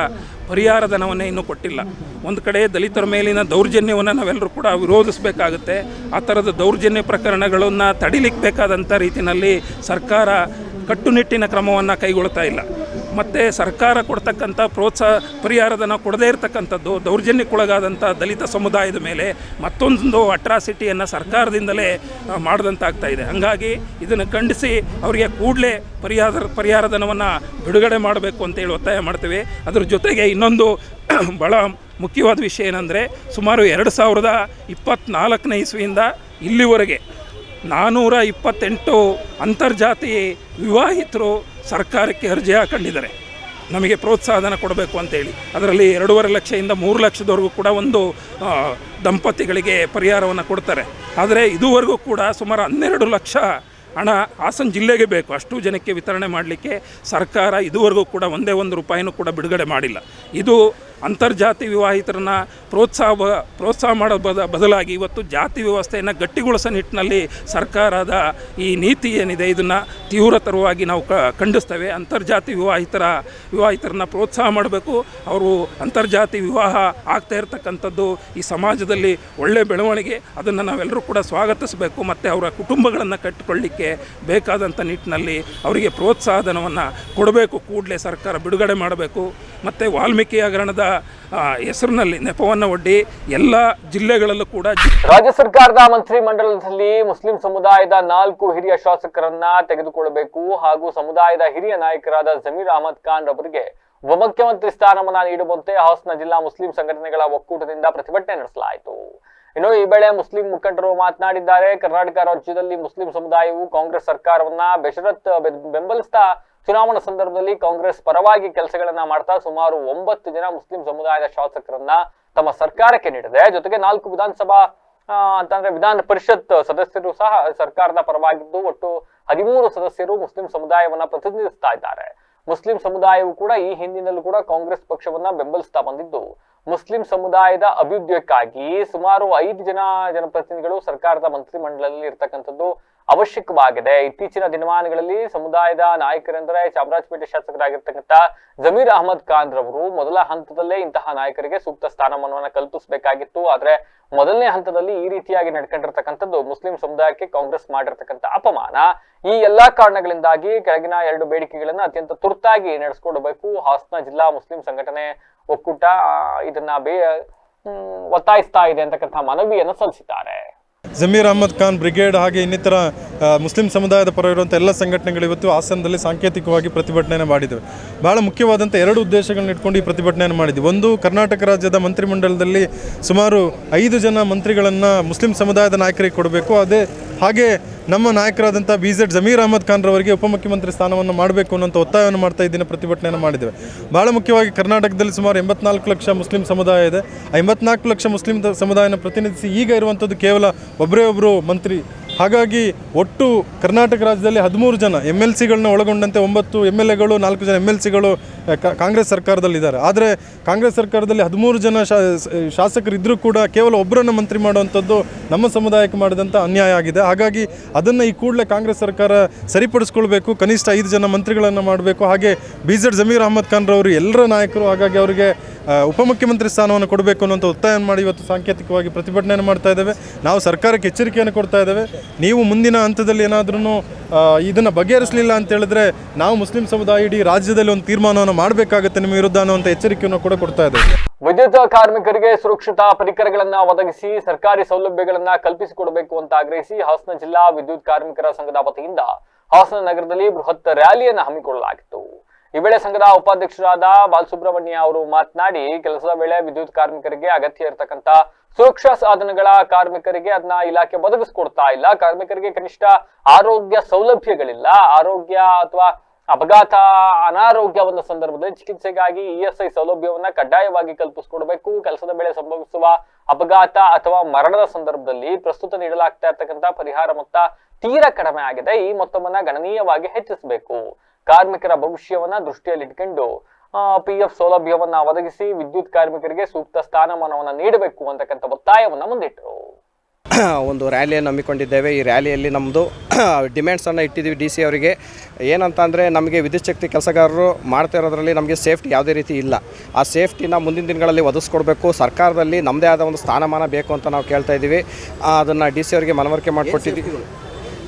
ಪರಿಹಾರ ಧನವನ್ನೇ ಇನ್ನೂ ಕೊಟ್ಟಿಲ್ಲ. ಒಂದು ಕಡೆ ದಲಿತರ ಮೇಲಿನ ದೌರ್ಜನ್ಯವನ್ನು ನಾವೆಲ್ಲರೂ ಕೂಡ ವಿರೋಧಿಸಬೇಕಾಗುತ್ತೆ. ಆ ಥರದ ದೌರ್ಜನ್ಯ ಪ್ರಕರಣಗಳನ್ನು ತಡಿಲಿಕ್ಕೆ ಬೇಕಾದಂಥ ರೀತಿಯಲ್ಲಿ ಸರ್ಕಾರ ಕಟ್ಟುನಿಟ್ಟಿನ ಕ್ರಮವನ್ನು ಕೈಗೊಳ್ತಾ ಇಲ್ಲ. ಮತ್ತು ಸರ್ಕಾರ ಕೊಡ್ತಕ್ಕಂಥ ಪರಿಹಾರಧನ ಕೊಡದೇ ಇರತಕ್ಕಂಥದ್ದು ದೌರ್ಜನ್ಯಕ್ಕೊಳಗಾದಂಥ ದಲಿತ ಸಮುದಾಯದ ಮೇಲೆ ಮತ್ತೊಂದು ಅಟ್ರಾಸಿಟಿಯನ್ನು ಸರ್ಕಾರದಿಂದಲೇ ಮಾಡಿದಂತಾಗ್ತಾ ಇದೆ. ಹಾಗಾಗಿ ಇದನ್ನು ಖಂಡಿಸಿ ಅವರಿಗೆ ಕೂಡಲೇ ಪರಿಹಾರಧನವನ್ನು ಬಿಡುಗಡೆ ಮಾಡಬೇಕು ಅಂತೇಳಿ ಒತ್ತಾಯ ಮಾಡ್ತೇವೆ. ಅದ್ರ ಜೊತೆಗೆ ಇನ್ನೊಂದು ಭಾಳ ಮುಖ್ಯವಾದ ವಿಷಯ ಏನಂದರೆ, ಸುಮಾರು 2024ನೇ ಇಸ್ವಿಯಿಂದ ಇಲ್ಲಿವರೆಗೆ 428 ಅಂತರ್ಜಾತಿ ವಿವಾಹಿತರು ಸರ್ಕಾರಕ್ಕೆ ಅರ್ಜಿ ಹಾಕೊಂಡಿದ್ದಾರೆ ನಮಗೆ ಪ್ರೋತ್ಸಾಹಧನ ಕೊಡಬೇಕು ಅಂತೇಳಿ. ಅದರಲ್ಲಿ 2.5 ಲಕ್ಷದಿಂದ 3 ಲಕ್ಷದವರೆಗೂ ಕೂಡ ಒಂದು ದಂಪತಿಗಳಿಗೆ ಪರಿಹಾರವನ್ನು ಕೊಡ್ತಾರೆ. ಆದರೆ ಇದುವರೆಗೂ ಕೂಡ ಸುಮಾರು 12 ಲಕ್ಷ ಹಣ ಹಾಸನ ಜಿಲ್ಲೆಗೆ ಬೇಕು. ಅಷ್ಟು ಜನಕ್ಕೆ ವಿತರಣೆ ಮಾಡಲಿಕ್ಕೆ ಸರ್ಕಾರ ಇದುವರೆಗೂ ಕೂಡ ಒಂದೇ ಒಂದು ರೂಪಾಯಿನೂ ಕೂಡ ಬಿಡುಗಡೆ ಮಾಡಿಲ್ಲ. ಇದು ಅಂತರ್ಜಾತಿ ವಿವಾಹಿತರನ್ನ ಪ್ರೋತ್ಸಾಹ ಮಾಡೋ ಬದಲಾಗಿ ಇವತ್ತು ಜಾತಿ ವ್ಯವಸ್ಥೆಯನ್ನು ಗಟ್ಟಿಗೊಳಿಸೋ ನಿಟ್ಟಿನಲ್ಲಿ ಸರ್ಕಾರದ ಈ ನೀತಿ ಏನಿದೆ ಇದನ್ನು ತೀವ್ರತರವಾಗಿ ನಾವು ಖಂಡಿಸ್ತೇವೆ. ಅಂತರ್ಜಾತಿ ವಿವಾಹಿತರನ್ನ ಪ್ರೋತ್ಸಾಹ ಮಾಡಬೇಕು. ಅವರು ಅಂತರ್ಜಾತಿ ವಿವಾಹ ಆಗ್ತಾ ಇರತಕ್ಕಂಥದ್ದು ಈ ಸಮಾಜದಲ್ಲಿ ಒಳ್ಳೆಯ ಬೆಳವಣಿಗೆ, ಅದನ್ನು ನಾವೆಲ್ಲರೂ ಕೂಡ ಸ್ವಾಗತಿಸಬೇಕು. ಮತ್ತು ಅವರ ಕುಟುಂಬಗಳನ್ನು ಕಟ್ಟಿಕೊಳ್ಳಿಕ್ಕೆ ಬೇಕಾದಂಥ ನಿಟ್ಟಿನಲ್ಲಿ ಅವರಿಗೆ ಪ್ರೋತ್ಸಾಹಧನವನ್ನು ಕೊಡಬೇಕು. ಕೂಡಲೇ ಸರ್ಕಾರ ಬಿಡುಗಡೆ ಮಾಡಬೇಕು. ಮತ್ತು ವಾಲ್ಮೀಕಿ ಹಗರಣದ ಹೆಸರಿನಲ್ಲಿ ನೆಪವನ್ನು ಒಡ್ಡಿ ಎಲ್ಲ ಜಿಲ್ಲೆಗಳಲ್ಲೂ ಕೂಡ ರಾಜ್ಯ ಸರ್ಕಾರದ ಮಂತ್ರಿ ಮಂಡಲದಲ್ಲಿ ಮುಸ್ಲಿಂ ಸಮುದಾಯದ 4 ಹಿರಿಯ ಶಾಸಕರನ್ನ ತೆಗೆದುಕೊಳ್ಳಬೇಕು ಹಾಗೂ ಸಮುದಾಯದ ಹಿರಿಯ ನಾಯಕರಾದ ಜಮೀರ್ ಅಹಮದ್ ಖಾನ್ ರವರಿಗೆ ಉಪಮುಖ್ಯಮಂತ್ರಿ ಸ್ಥಾನಮಾನ ನೀಡುವಂತೆ ಹಾಸನ ಜಿಲ್ಲಾ ಮುಸ್ಲಿಂ ಸಂಘಟನೆಗಳ ಒಕ್ಕೂಟದಿಂದ ಪ್ರತಿಭಟನೆ ನಡೆಸಲಾಯಿತು. ಇನ್ನು ಈ ವೇಳೆ ಮುಸ್ಲಿಂ ಮುಖಂಡರು ಮಾತನಾಡಿದ್ದಾರೆ. ಕರ್ನಾಟಕ ರಾಜ್ಯದಲ್ಲಿ ಮುಸ್ಲಿಂ ಸಮುದಾಯವು ಕಾಂಗ್ರೆಸ್ ಸರ್ಕಾರವನ್ನ ಬೇಷರತ್ ಬೆಂಬಲಿಸ್ತಾ ಚುನಾವಣಾ ಸಂದರ್ಭದಲ್ಲಿ ಕಾಂಗ್ರೆಸ್ ಪರವಾಗಿ ಕೆಲಸಗಳನ್ನ ಮಾಡ್ತಾ ಸುಮಾರು 9 ಜನ ಮುಸ್ಲಿಂ ಸಮುದಾಯದ ಶಾಸಕರನ್ನ ತಮ್ಮ ಸರ್ಕಾರಕ್ಕೆ ನೀಡಿದೆ. ಜೊತೆಗೆ 4 ವಿಧಾನಸಭಾ ಅಂತಂದ್ರೆ ವಿಧಾನ ಪರಿಷತ್ ಸದಸ್ಯರು ಸಹ ಸರ್ಕಾರದ ಪರವಾಗಿದ್ದು ಒಟ್ಟು 13 ಸದಸ್ಯರು ಮುಸ್ಲಿಂ ಸಮುದಾಯವನ್ನ ಪ್ರತಿನಿಧಿಸ್ತಾ ಇದ್ದಾರೆ. ಮುಸ್ಲಿಂ ಸಮುದಾಯವು ಕೂಡ ಈ ಹಿಂದಿನಲ್ಲೂ ಕೂಡ ಕಾಂಗ್ರೆಸ್ ಪಕ್ಷವನ್ನ ಬೆಂಬಲಿಸ್ತಾ ಬಂದಿದ್ದು ಮುಸ್ಲಿಂ ಸಮುದಾಯದ ಅಭಿವೃದ್ಧಿಯಕ್ಕಾಗಿ ಸುಮಾರು 5 ಜನ ಜನಪ್ರತಿನಿಧಿಗಳು ಸರ್ಕಾರದ ಮಂತ್ರಿ ಮಂಡಲದಲ್ಲಿ ಇರ್ತಕ್ಕಂಥದ್ದು ಅವಶ್ಯಕವಾಗಿದೆ. ಇತ್ತೀಚಿನ ದಿನಮಾನಗಳಲ್ಲಿ ಸಮುದಾಯದ ನಾಯಕರೆಂದರೆ ಚಾಮರಾಜಪೇಟೆ ಶಾಸಕರಾಗಿರ್ತಕ್ಕಂಥ ಜಮೀರ್ ಅಹಮದ್ ಖಾನ್ ರವರು ಮೊದಲ ಹಂತದಲ್ಲೇ ಇಂತಹ ನಾಯಕರಿಗೆ ಸೂಕ್ತ ಸ್ಥಾನಮಾನವನ್ನು ಕಲ್ಪಿಸಬೇಕಾಗಿತ್ತು. ಆದ್ರೆ ಮೊದಲನೇ ಹಂತದಲ್ಲಿ ಈ ರೀತಿಯಾಗಿ ನಡ್ಕೊಂಡಿರ್ತಕ್ಕಂಥದ್ದು ಮುಸ್ಲಿಂ ಸಮುದಾಯಕ್ಕೆ ಕಾಂಗ್ರೆಸ್ ಮಾಡಿರ್ತಕ್ಕಂಥ ಅಪಮಾನ. ಈ ಎಲ್ಲಾ ಕಾರಣಗಳಿಂದಾಗಿ ಕೆಳಗಿನ 2 ಬೇಡಿಕೆಗಳನ್ನ ಅತ್ಯಂತ ತುರ್ತಾಗಿ ನಡೆಸಿಕೊಡಬೇಕು. ಹಾಸನ ಜಿಲ್ಲಾ ಮುಸ್ಲಿಂ ಸಂಘಟನೆ ಒಕ್ಕೂಟ ಇದನ್ನ ಒತ್ತಾಯಿಸ್ತಾ ಇದೆ ಅಂತಕ್ಕಂಥ ಮನವಿಯನ್ನು ಸಲ್ಲಿಸಿದ್ದಾರೆ. ಜಮೀರ್ ಅಹಮದ್ ಖಾನ್ ಬ್ರಿಗೇಡ್ ಹಾಗೆ ಇನ್ನಿತರ ಮುಸ್ಲಿಂ ಸಮುದಾಯದ ಪರ ಇರುವಂಥ ಎಲ್ಲ ಸಂಘಟನೆಗಳು ಇವತ್ತು ಹಾಸನದಲ್ಲಿ ಸಾಂಕೇತಿಕವಾಗಿ ಪ್ರತಿಭಟನೆಯನ್ನು ಮಾಡಿದ್ದೇವೆ. ಭಾಳ ಮುಖ್ಯವಾದಂಥ 2 ಉದ್ದೇಶಗಳನ್ನ ಇಟ್ಕೊಂಡು ಈ ಪ್ರತಿಭಟನೆಯನ್ನು ಮಾಡಿದ್ವಿ. ಒಂದು, ಕರ್ನಾಟಕ ರಾಜ್ಯದ ಮಂತ್ರಿಮಂಡಲದಲ್ಲಿ ಸುಮಾರು 5 ಜನ ಮಂತ್ರಿಗಳನ್ನು ಮುಸ್ಲಿಂ ಸಮುದಾಯದ ನಾಯಕರಿಗೆ ಕೊಡಬೇಕು. ಹಾಗೆ ನಮ್ಮ ನಾಯಕರಾದಂಥ ಜಮೀರ್ ಅಹಮದ್ ಖಾನ್ ರವರಿಗೆ ಉಪಮುಖ್ಯಮಂತ್ರಿ ಸ್ಥಾನವನ್ನು ಮಾಡಬೇಕು ಅನ್ನೋಂಥ ಒತ್ತಾಯವನ್ನು ಮಾಡ್ತಾ ಇದ್ದೀನಿ ಪ್ರತಿಭಟನೆಯನ್ನು ಮಾಡಿದ್ದೇವೆ. ಭಾಳ ಮುಖ್ಯವಾಗಿ ಕರ್ನಾಟಕದಲ್ಲಿ ಸುಮಾರು 84 ಲಕ್ಷ ಮುಸ್ಲಿಂ ಸಮುದಾಯ ಇದೆ. 54 ಲಕ್ಷ ಮುಸ್ಲಿಂ ಸಮುದಾಯನ ಪ್ರತಿನಿಧಿಸಿ ಈಗ ಇರುವಂಥದ್ದು ಕೇವಲ ಒಬ್ಬರು ಮಂತ್ರಿ. ಹಾಗಾಗಿ ಒಟ್ಟು ಕರ್ನಾಟಕ ರಾಜ್ಯದಲ್ಲಿ 13 ಜನ MLCಗಳನ್ನ ಒಳಗೊಂಡಂತೆ 9 MLAಗಳು 4 ಜನ MLCಗಳು ಕಾಂಗ್ರೆಸ್ ಸರ್ಕಾರದಲ್ಲಿದ್ದಾರೆ. ಆದರೆ ಕಾಂಗ್ರೆಸ್ ಸರ್ಕಾರದಲ್ಲಿ 13 ಜನ ಶಾಸಕರಿದ್ದರೂ ಕೂಡ ಕೇವಲ ಒಬ್ಬರನ್ನು ಮಂತ್ರಿ ಮಾಡುವಂಥದ್ದು ನಮ್ಮ ಸಮುದಾಯಕ್ಕೆ ಮಾಡಿದಂಥ ಅನ್ಯಾಯ ಆಗಿದೆ. ಹಾಗಾಗಿ ಅದನ್ನು ಈ ಕೂಡಲೇ ಕಾಂಗ್ರೆಸ್ ಸರ್ಕಾರ ಸರಿಪಡಿಸ್ಕೊಳ್ಬೇಕು. ಕನಿಷ್ಠ 5 ಜನ ಮಂತ್ರಿಗಳನ್ನು ಮಾಡಬೇಕು. ಹಾಗೆ ಜಮೀರ್ ಅಹಮದ್ ಖಾನ್ ರವರು ಎಲ್ಲರ ನಾಯಕರು. ಹಾಗಾಗಿ ಅವರಿಗೆ ಉಪಮುಖ್ಯಮಂತ್ರಿ ಸ್ಥಾನವನ್ನು ಕೊಡಬೇಕು ಅನ್ನೋಂಥ ಒತ್ತಾಯವನ್ನು ಮಾಡಿ ಇವತ್ತು ಸಾಂಕೇತಿಕವಾಗಿ ಪ್ರತಿಭಟನೆಯನ್ನು ಮಾಡ್ತಾ ಇದ್ದೇವೆ. ನಾವು ಸರ್ಕಾರಕ್ಕೆ ಎಚ್ಚರಿಕೆಯನ್ನು ಕೊಡ್ತಾ ಇದ್ದೇವೆ. ನೀವು ಮುಂದಿನ ಹಂತದಲ್ಲಿ ಏನಾದ್ರೂ ಇದನ್ನು ಬಗೆಹರಿಸಲಿಲ್ಲ ಅಂತ ಹೇಳಿದ್ರೆ ನಾವು ಮುಸ್ಲಿಂ ಸಮುದಾಯ ಇಡೀ ರಾಜ್ಯದಲ್ಲಿ ಒಂದು ತೀರ್ಮಾನವನ್ನು ಮಾಡಬೇಕಾಗುತ್ತೆ ನಿಮ್ಮ ವಿರುದ್ಧ ಅನ್ನುವಂಥ ಎಚ್ಚರಿಕೆಯನ್ನು ಕೂಡ ಕೊಡ್ತಾ ಇದ್ದೇವೆ. ವಿದ್ಯುತ್ ಕಾರ್ಮಿಕರಿಗೆ ಸುರಕ್ಷಿತ ಪರಿಕರಗಳನ್ನ ಒದಗಿಸಿ ಸರ್ಕಾರಿ ಸೌಲಭ್ಯಗಳನ್ನ ಕಲ್ಪಿಸಿಕೊಡಬೇಕು ಅಂತ ಆಗ್ರಹಿಸಿ ಹಾಸನ ಜಿಲ್ಲಾ ವಿದ್ಯುತ್ ಕಾರ್ಮಿಕರ ಸಂಘದ ವತಿಯಿಂದ ಹಾಸನ ನಗರದಲ್ಲಿ ಬೃಹತ್ ರ್ಯಾಲಿಯನ್ನು ಹಮ್ಮಿಕೊಳ್ಳಲಾಗಿತ್ತು. ಈ ವೇಳೆ ಸಂಘದ ಉಪಾಧ್ಯಕ್ಷರಾದ ಬಾಲಸುಬ್ರಹ್ಮಣ್ಯ ಅವರು ಮಾತನಾಡಿ, ಕೆಲಸದ ವೇಳೆ ವಿದ್ಯುತ್ ಕಾರ್ಮಿಕರಿಗೆ ಅಗತ್ಯ ಇರತಕ್ಕಂತ ಸುರಕ್ಷಾ ಸಾಧನಗಳ ಕಾರ್ಮಿಕರಿಗೆ ಅದನ್ನ ಇಲಾಖೆ ಒದಗಿಸ್ಕೊಡ್ತಾ ಇಲ್ಲ. ಕಾರ್ಮಿಕರಿಗೆ ಕನಿಷ್ಠ ಆರೋಗ್ಯ ಸೌಲಭ್ಯಗಳಿಲ್ಲ. ಆರೋಗ್ಯ ಅಥವಾ ಅಪಘಾತ ಅನಾರೋಗ್ಯ ಬಂದ ಸಂದರ್ಭದಲ್ಲಿ ಚಿಕಿತ್ಸೆಗಾಗಿ ESI ಸೌಲಭ್ಯವನ್ನ ಕಡ್ಡಾಯವಾಗಿ ಕಲ್ಪಿಸಿಕೊಡ್ಬೇಕು. ಕೆಲಸದ ವೇಳೆ ಸಂಭವಿಸುವ ಅಪಘಾತ ಅಥವಾ ಮರಣದ ಸಂದರ್ಭದಲ್ಲಿ ಪ್ರಸ್ತುತ ನೀಡಲಾಗ್ತಾ ಇರ್ತಕ್ಕಂಥ ಪರಿಹಾರ ಮೊತ್ತ ತೀರಾ ಕಡಿಮೆ ಆಗಿದೆ. ಈ ಮೊತ್ತವನ್ನ ಗಣನೀಯವಾಗಿ ಹೆಚ್ಚಿಸಬೇಕು. ಕಾರ್ಮಿಕರ ಭವಿಷ್ಯವನ್ನ ದೃಷ್ಟಿಯಲ್ಲಿಟ್ಕೊಂಡು PF ಸೌಲಭ್ಯವನ್ನ ಒದಗಿಸಿ ವಿದ್ಯುತ್ ಕಾರ್ಮಿಕರಿಗೆ ಸೂಕ್ತ ಸ್ಥಾನಮಾನವನ್ನ ನೀಡಬೇಕು ಅಂತಕ್ಕಂಥ ಒತ್ತಾಯವನ್ನ ಮುಂದಿಟ್ಟರು. ಒಂದು ರ್ಯಾಲಿಯನ್ನು ಹಮ್ಮಿಕೊಂಡಿದ್ದೇವೆ. ಈ ರ್ಯಾಲಿಯಲ್ಲಿ ನಮ್ಮದು ಡಿಮ್ಯಾಂಡ್ಸನ್ನು ಇಟ್ಟಿದ್ದೀವಿ DC ಅವರಿಗೆ. ಏನಂತ ಅಂದರೆ, ನಮಗೆ ವಿದ್ಯುತ್ ಶಕ್ತಿ ಕೆಲಸಗಾರರು ಮಾಡ್ತಾ ಇರೋದ್ರಲ್ಲಿ ನಮಗೆ ಸೇಫ್ಟಿ ಯಾವುದೇ ರೀತಿ ಇಲ್ಲ. ಆ ಸೇಫ್ಟಿನ ಮುಂದಿನ ದಿನಗಳಲ್ಲಿ ಒದಗಿಸ್ಕೊಡ್ಬೇಕು. ಸರ್ಕಾರದಲ್ಲಿ ನಮ್ಮದೇ ಆದ ಒಂದು ಸ್ಥಾನಮಾನ ಬೇಕು ಅಂತ ನಾವು ಕೇಳ್ತಾ ಇದ್ದೀವಿ. ಅದನ್ನು DC ಅವರಿಗೆ ಮನವರಿಕೆ ಮಾಡಿಕೊಟ್ಟಿದ್ದೀವಿ.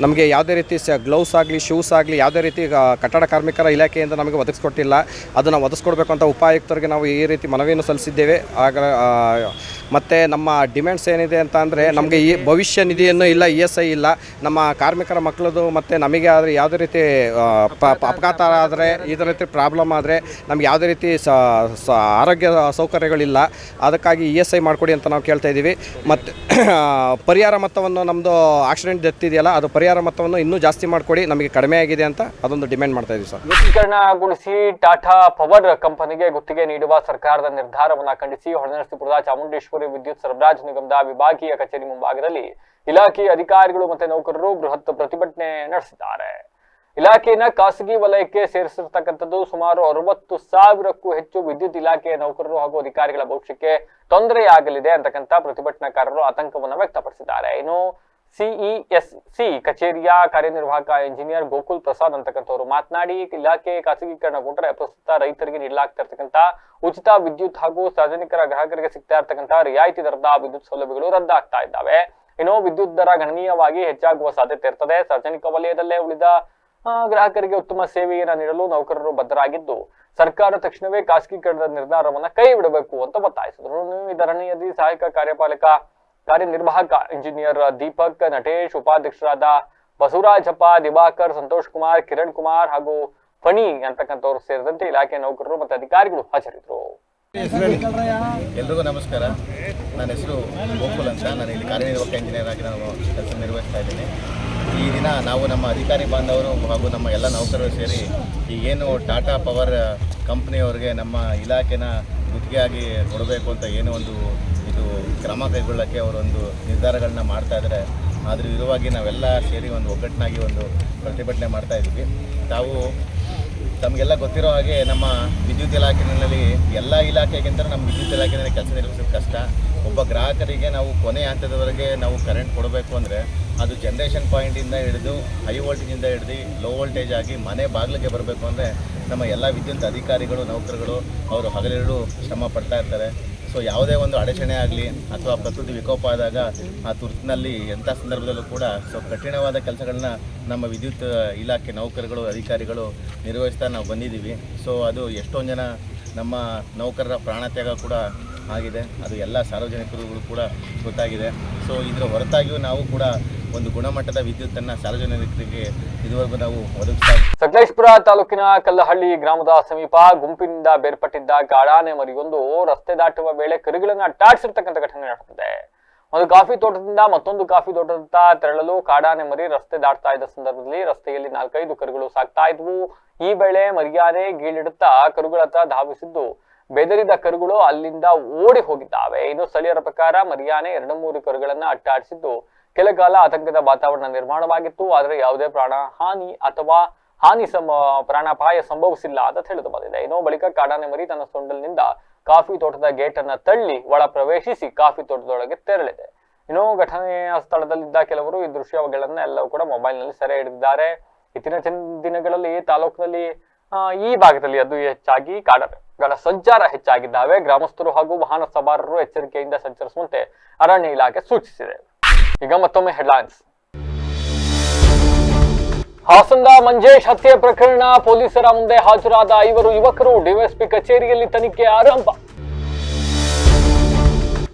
ನಮಗೆ ಯಾವುದೇ ರೀತಿ ಗ್ಲೌಸ್ ಆಗಲಿ ಶೂಸ್ ಆಗಲಿ ಯಾವುದೇ ರೀತಿ ಕಟ್ಟಡ ಕಾರ್ಮಿಕರ ಇಲಾಖೆಯಿಂದ ನಮಗೆ ಒದಗಿಸ್ಕೊಟ್ಟಿಲ್ಲ. ಅದನ್ನು ಒದಗಿಸ್ಕೊಡ್ಬೇಕು ಅಂತ ಉಪಾಯುಕ್ತರಿಗೆ ನಾವು ಈ ರೀತಿ ಮನವಿಯನ್ನು ಸಲ್ಲಿಸಿದ್ದೇವೆ. ಮತ್ತು ನಮ್ಮ ಡಿಮ್ಯಾಂಡ್ಸ್ ಏನಿದೆ ಅಂತ ಅಂದರೆ, ನಮಗೆ ಈ ಭವಿಷ್ಯ ನಿಧಿಯನ್ನು ಇಲ್ಲ, ESI ಇಲ್ಲ. ನಮ್ಮ ಕಾರ್ಮಿಕರ ಮಕ್ಕಳದು ಮತ್ತು ನಮಗೆ ಆದರೆ ಯಾವುದೇ ರೀತಿ ಅಪಘಾತ ಆದರೆ, ಇದೇ ರೀತಿ ಪ್ರಾಬ್ಲಮ್ ಆದರೆ ನಮ್ಗೆ ಯಾವುದೇ ರೀತಿ ಆರೋಗ್ಯ ಸೌಕರ್ಯಗಳಿಲ್ಲ. ಅದಕ್ಕಾಗಿ ESI ಮಾಡಿಕೊಡಿ ಅಂತ ನಾವು ಕೇಳ್ತಾ ಇದ್ದೀವಿ. ಮತ್ತು ಪರಿಹಾರ ಮೊತ್ತವನ್ನು ನಮ್ಮದು ಆಕ್ಸಿಡೆಂಟ್ ಡೆತ್ ಇದೆಯಲ್ಲ, ಅದು ಪರಿಹಾರ ಮೊತ್ತವನ್ನು ಇನ್ನೂ ಜಾಸ್ತಿ ಮಾಡಿಕೊಡಿ, ನಮಗೆ ಕಡಿಮೆ ಆಗಿದೆ ಅಂತ ಅದೊಂದು ಡಿಮ್ಯಾಂಡ್ ಮಾಡ್ತಾ ಇದ್ದೀವಿ ಸರ್. ಗುತ್ತಿಗೆಗೊಳಿಸಿ ಟಾಟಾ ಪವರ್ ಕಂಪನಿಗೆ ಗುತ್ತಿಗೆ ನೀಡುವ ಸರ್ಕಾರದ ನಿರ್ಧಾರವನ್ನು ಖಂಡಿಸಿ ಹೊಳೆನರಸೀಪುರದ ಚಾಮುಂಡೇಶ್ವರಿ ವಿದ್ಯುತ್ ಸರಬರಾಜು ನಿಗಮದ ವಿಭಾಗೀಯ ಕಚೇರಿ ಮುಂಭಾಗದಲ್ಲಿ ಇಲಾಖೆಯ ಅಧಿಕಾರಿಗಳು ಮತ್ತು ನೌಕರರು ಬೃಹತ್ ಪ್ರತಿಭಟನೆ ನಡೆಸಿದ್ದಾರೆ. ಇಲಾಖೆಯನ್ನ ಖಾಸಗಿ ವಲಯಕ್ಕೆ ಸೇರಿಸಿರ್ತಕ್ಕಂಥದ್ದು. ಸುಮಾರು 60,000ಕ್ಕೂ ಹೆಚ್ಚು ವಿದ್ಯುತ್ ಇಲಾಖೆಯ ನೌಕರರು ಹಾಗೂ ಅಧಿಕಾರಿಗಳ ಭವಿಷ್ಯಕ್ಕೆ ತೊಂದರೆಯಾಗಲಿದೆ ಅಂತಕ್ಕಂಥ ಪ್ರತಿಭಟನಾಕಾರರು ಆತಂಕವನ್ನು ವ್ಯಕ್ತಪಡಿಸಿದ್ದಾರೆ. ಇನ್ನು ಸಿಇಎಸ್ಸಿ ಕಚೇರಿಯ ಕಾರ್ಯನಿರ್ವಾಹಕ ಇಂಜಿನಿಯರ್ ಗೋಕುಲ್ ಪ್ರಸಾದ್ ಅಂತಕ್ಕಂಥವ್ರು ಮಾತನಾಡಿ, ಇಲಾಖೆ ಖಾಸಗೀಕರಣಗೊಂಡ್ರೆ ಪ್ರಸ್ತುತ ರೈತರಿಗೆ ನೀಡಲಾಗ್ತಾ ಇರ್ತಕ್ಕಂಥ ಉಚಿತ ವಿದ್ಯುತ್ ಹಾಗೂ ಸಾರ್ವಜನಿಕರ ಗ್ರಾಹಕರಿಗೆ ಸಿಗ್ತಾ ಇರ್ತಕ್ಕಂಥ ರಿಯಾಯಿತಿ ದರದ ವಿದ್ಯುತ್ ಸೌಲಭ್ಯಗಳು ರದ್ದಾಗ್ತಾ ಇದ್ದಾವೆ. ಇನ್ನು ವಿದ್ಯುತ್ ದರ ಗಣನೀಯವಾಗಿ ಹೆಚ್ಚಾಗುವ ಸಾಧ್ಯತೆ ಇರ್ತದೆ. ಸಾರ್ವಜನಿಕ ವಲಯದಲ್ಲೇ ಉಳಿದ ಗ್ರಾಹಕರಿಗೆ ಉತ್ತಮ ಸೇವೆಯನ್ನು ನೀಡಲು ನೌಕರರು ಬದ್ಧರಾಗಿದ್ದು, ಸರ್ಕಾರ ತಕ್ಷಣವೇ ಖಾಸಗೀಕರಣದ ನಿರ್ಧಾರವನ್ನ ಕೈ ಬಿಡಬೇಕು ಅಂತ ಒತ್ತಾಯಿಸಿದರು. ಈ ಧರಣಿಯಲ್ಲಿ ಸಹಾಯಕ ಕಾರ್ಯನಿರ್ವಾಹಕ ಇಂಜಿನಿಯರ್ ದೀಪಕ್, ನಟೇಶ್, ಉಪಾಧ್ಯಕ್ಷರಾದ ಬಸವರಾಜಪ್ಪ, ದಿವಾಕರ್, ಸಂತೋಷ್ ಕುಮಾರ್, ಕಿರಣ್ ಕುಮಾರ್ ಹಾಗೂ ಫಣಿ ಅಂತಕ್ಕಂಥವ್ರು ಸೇರಿದಂತೆ ಇಲಾಖೆ ನೌಕರರು ಮತ್ತು ಅಧಿಕಾರಿಗಳು ಹಾಜರಿದ್ದರು. ಎಲ್ರಿಗೂ ನಮಸ್ಕಾರ. ನನ್ನ ಹೆಸರು ಗೋಕುಲ್ ಅಂತ. ನಾನು ಇಲ್ಲಿ ಕಾರ್ಯನಿರ್ವಾಹಕ ಇಂಜಿನಿಯರ್ ಆಗಿ ನಾನು ಕೆಲಸ ನಿರ್ವಹಿಸ್ತಾ ಇದ್ದೀನಿ. ಈ ದಿನ ನಾವು ನಮ್ಮ ಅಧಿಕಾರಿ ಬಾಂಧವರು ಹಾಗೂ ನಮ್ಮ ಎಲ್ಲ ನೌಕರರು ಸೇರಿ ಈಗೇನು ಟಾಟಾ ಪವರ್ ಕಂಪ್ನಿಯವರಿಗೆ ನಮ್ಮ ಇಲಾಖೆನ ಗುತ್ತಿಗೆಯಾಗಿ ಕೊಡಬೇಕು ಅಂತ ಏನೋ ಒಂದು ಇದು ಕ್ರಮ ಕೈಗೊಳ್ಳೋಕ್ಕೆ ಅವರೊಂದು ನಿರ್ಧಾರಗಳನ್ನ ಮಾಡ್ತಾ ಇದ್ದಾರೆ. ಆದರೂ ಇರುವಾಗಿ ನಾವೆಲ್ಲ ಸೇರಿ ಒಂದು ಒಗ್ಗಟ್ಟಿನಾಗಿ ಒಂದು ಪ್ರತಿಭಟನೆ ಮಾಡ್ತಾ ಇದ್ದೀವಿ. ತಮಗೆಲ್ಲ ಗೊತ್ತಿರೋ ಹಾಗೆ ನಮ್ಮ ವಿದ್ಯುತ್ ಇಲಾಖೆಯಲ್ಲಿ ಎಲ್ಲ ಇಲಾಖೆಗಿಂತ ನಮ್ಮ ವಿದ್ಯುತ್ ಇಲಾಖೆಯಲ್ಲಿ ಕೆಲಸ ನಿರ್ವಹಿಸೋದು ಕಷ್ಟ. ಒಬ್ಬ ಗ್ರಾಹಕರಿಗೆ ನಾವು ಕೊನೆ ಹಂತದವರೆಗೆ ನಾವು ಕರೆಂಟ್ ಕೊಡಬೇಕು ಅಂದರೆ ಅದು ಜನ್ರೇಷನ್ ಪಾಯಿಂಟಿಂದ ಹಿಡಿದು ಹೈ ವೋಲ್ಟೇಜಿಂದ ಹಿಡಿದು ಲೋ ವೋಲ್ಟೇಜ್ ಆಗಿ ಮನೆ ಬಾಗಿಲಿಗೆ ಬರಬೇಕು ಅಂದರೆ ನಮ್ಮ ಎಲ್ಲ ವಿದ್ಯುತ್ ಅಧಿಕಾರಿಗಳು ನೌಕರಗಳು ಅವರು ಹಗಲಿರುಳು ಶ್ರಮ ಪಡ್ತಾ ಇರ್ತಾರೆ. ಸೊ ಯಾವುದೇ ಒಂದು ಅಡಚಣೆ ಆಗಲಿ ಅಥವಾ ಪ್ರಕೃತಿ ವಿಕೋಪ ಆದಾಗ ಆ ತುರ್ತಿನಲ್ಲಿ ಎಂಥ ಸಂದರ್ಭದಲ್ಲೂ ಕೂಡ ಕಠಿಣವಾದ ಕೆಲಸಗಳನ್ನ ನಮ್ಮ ವಿದ್ಯುತ್ ಇಲಾಖೆ ನೌಕರಗಳು ಅಧಿಕಾರಿಗಳು ನಿರ್ವಹಿಸ್ತಾ ನಾವು ಬಂದಿದ್ದೀವಿ. ಸೊ ಅದು ಎಷ್ಟೊಂದು ಜನ ನಮ್ಮ ನೌಕರರ ಪ್ರಾಣತ್ಯಾಗ ಕೂಡ ಆಗಿದೆ. ಅದು ಎಲ್ಲ ಸಾರ್ವಜನಿಕರಿಗೂ ಕೂಡ ಗೊತ್ತಾಗಿದೆ. ಸೊ ಇದರ ಹೊರತಾಗಿಯೂ ನಾವು ಕೂಡ ಒಂದು ಗುಣಮಟ್ಟದ ವಿದ್ಯುತ್ತನ್ನು ಸಾರ್ವಜನಿಕರಿಗೆ ಇದುವರೆಗೂ ನಾವು ಒದಗಿಸ್ತಾ ಇದ್ದೀವಿ. ಸಕಲೇಶಪುರ ತಾಲೂಕಿನ ಕಲ್ಲಹಳ್ಳಿ ಗ್ರಾಮದ ಸಮೀಪ ಗುಂಪಿನಿಂದ ಬೇರ್ಪಟ್ಟಿದ್ದ ಕಾಡಾನೆ ಮರಿಯೊಂದು ರಸ್ತೆ ದಾಟುವ ವೇಳೆ ಕರುಗಳನ್ನು ಅಟ್ಟಾಡಿಸಿರ್ತಕ್ಕಂಥ ಘಟನೆ ನಡೆದಿದೆ. ಒಂದು ಕಾಫಿ ತೋಟದಿಂದ ಮತ್ತೊಂದು ಕಾಫಿ ತೋಟದತ್ತ ತೆರಳಲು ಕಾಡಾನೆ ಮರಿ ರಸ್ತೆ ದಾಟ್ತಾ ಇದ್ದ ಸಂದರ್ಭದಲ್ಲಿ ರಸ್ತೆಯಲ್ಲಿ 4-5 ಕರುಗಳು ಸಾಕ್ತಾ ಇದ್ವು. ಈ ವೇಳೆ ಮರಿಯಾನೆ ಗೀಳಿಡುತ್ತಾ ಕರುಗಳತ್ತ ಧಾವಿಸಿದ್ದು ಬೆದರಿದ ಕರುಗಳು ಅಲ್ಲಿಂದ ಓಡಿ ಹೋಗಿದ್ದಾವೆ. ಇನ್ನು ಸ್ಥಳೀಯರ ಪ್ರಕಾರ ಮರಿಯಾನೆ 2-3 ಕರುಗಳನ್ನ ಅಟ್ಟಾಡಿಸಿದ್ದು ಕೆಲ ಕಾಲ ಆತಂಕದ ವಾತಾವರಣ ನಿರ್ಮಾಣವಾಗಿತ್ತು. ಆದರೆ ಯಾವುದೇ ಪ್ರಾಣಾಪಾಯ ಸಂಭವಿಸಿಲ್ಲ ಅಂತ ತಿಳಿದು ಬಂದಿದೆ. ಇನ್ನು ಬಳಿಕ ಕಾಡಾನೆ ಮರಿ ತನ್ನ ಸೊಂಡಲಿನಿಂದ ಕಾಫಿ ತೋಟದ ಗೇಟ್ ಅನ್ನ ತಳ್ಳಿ ಒಳ ಪ್ರವೇಶಿಸಿ ಕಾಫಿ ತೋಟದೊಳಗೆ ತೆರಳಿದೆ. ಇನ್ನು ಘಟನೆಯ ಸ್ಥಳದಲ್ಲಿದ್ದ ಕೆಲವರು ಈ ದೃಶ್ಯಗಳನ್ನ ಎಲ್ಲವೂ ಕೂಡ ಮೊಬೈಲ್ ನಲ್ಲಿ ಸೆರೆ ಹಿಡಿದಿದ್ದಾರೆ. ಇತ್ತೀಚಿನ ದಿನಗಳಲ್ಲಿ ತಾಲೂಕಿನಲ್ಲಿ ಈ ಭಾಗದಲ್ಲಿ ಅದು ಹೆಚ್ಚಾಗಿ ಕಾಡಾನೆಗಳ ಸಂಚಾರ ಹೆಚ್ಚಾಗಿದ್ದಾವೆ. ಗ್ರಾಮಸ್ಥರು ಹಾಗೂ ವಾಹನ ಸವಾರರು ಎಚ್ಚರಿಕೆಯಿಂದ ಸಂಚರಿಸುವಂತೆ ಅರಣ್ಯ ಇಲಾಖೆ ಸೂಚಿಸಿದೆ. ಈಗ ಮತ್ತೊಮ್ಮೆ ಹೆಡ್ಲೈನ್ಸ್. ಹಾಸನದ ಮಂಜೇಶ್ ಹತ್ಯೆ ಪ್ರಕರಣ, ಪೊಲೀಸರ ಮುಂದೆ ಹಾಜರಾದ 5 ಯುವಕರು, ಡಿವೈಎಸ್ಪಿ ಕಚೇರಿಯಲ್ಲಿ ತನಿಖೆ ಆರಂಭ.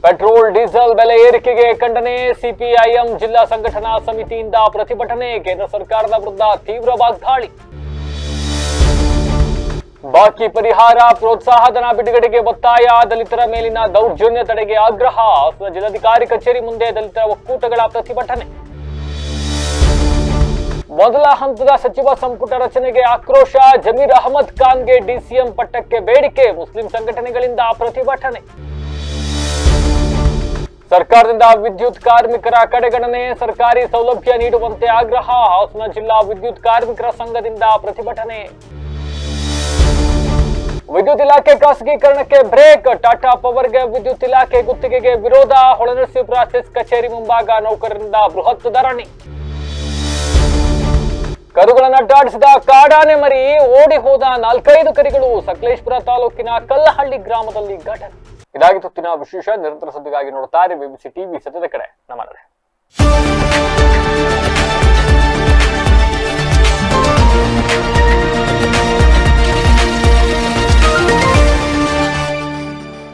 ಪೆಟ್ರೋಲ್ ಡೀಸೆಲ್ ಬೆಲೆ ಏರಿಕೆಗೆ ಖಂಡನೆ, ಸಿಪಿಐಎಂ ಜಿಲ್ಲಾ ಸಂಘಟನಾ ಸಮಿತಿಯಿಂದ ಪ್ರತಿಭಟನೆ, ಕೇಂದ್ರ ಸರ್ಕಾರದ ವಿರುದ್ಧ ತೀವ್ರ ವಾಗ್ದಾಳಿ. ಬಾಕಿ ಪರಿಹಾರ, ಪ್ರೋತ್ಸಾಹಧನ ಬಿಡುಗಡೆಗೆ ಒತ್ತಾಯ, ದಲಿತರ ಮೇಲಿನ ದೌರ್ಜನ್ಯ ತಡೆಗೆ ಆಗ್ರಹ, ಹಾಸನ ಜಿಲ್ಲಾಧಿಕಾರಿ ಕಚೇರಿ ಮುಂದೆ ದಲಿತರ ಒಕ್ಕೂಟಗಳ ಪ್ರತಿಭಟನೆ. ಮೊದಲ ಹಂತದ ಸಚಿವ ಸಂಪುಟ ರಚನೆಗೆ ಆಕ್ರೋಶ, ಜಮೀರ್ ಅಹಮದ್ ಖಾನ್ಗೆ ಡಿಸಿಎಂ ಪಟ್ಟಕ್ಕೆ ಬೇಡಿಕೆ, ಮುಸ್ಲಿಂ ಸಂಘಟನೆಗಳಿಂದ ಪ್ರತಿಭಟನೆ. ಸರ್ಕಾರದಿಂದ ವಿದ್ಯುತ್ ಕಾರ್ಮಿಕರ ಕಡೆಗಣನೆ, ಸರ್ಕಾರಿ ಸೌಲಭ್ಯ ನೀಡುವಂತೆ ಆಗ್ರಹ, ಹಾಸನ ಜಿಲ್ಲಾ ವಿದ್ಯುತ್ ಕಾರ್ಮಿಕರ ಸಂಘದಿಂದ ಪ್ರತಿಭಟನೆ. ವಿದ್ಯುತ್ ಇಲಾಖೆ ಖಾಸಗೀಕರಣಕ್ಕೆ ಬ್ರೇಕ್, ಟಾಟಾ ಪವರ್ಗೆ ವಿದ್ಯುತ್ ಇಲಾಖೆ ಗುತ್ತಿಗೆಗೆ ವಿರೋಧ, ಹೊಳೆನರಸೀಪುರ ಸೆಸ್ ಕಚೇರಿ ಮುಂಭಾಗ ನೌಕರರಿಂದ ಬೃಹತ್ ಧರಣಿ. ಕರುಗಳನ್ನು ಅಡ್ಡಾಡಿಸಿದ ಕಾಡಾನೆ ಮರಿ, ಓಡಿ ಹೋದ 4-5 ಕರುಗಳು, ಸಕಲೇಶಪುರ ತಾಲೂಕಿನ ಕಲ್ಲಹಳ್ಳಿ ಗ್ರಾಮದಲ್ಲಿ ಘಟನೆ. ಇದಾಗಿ ತುತ್ತಿನ ವಿಶೇಷ. ನಿರಂತರ ಸುದ್ದಿಗಾಗಿ ನೋಡ್ತಾರೆ BBC ಟಿವಿ, ಸತ್ಯದ ಕಡೆ. ನಮಸ್ತೆ.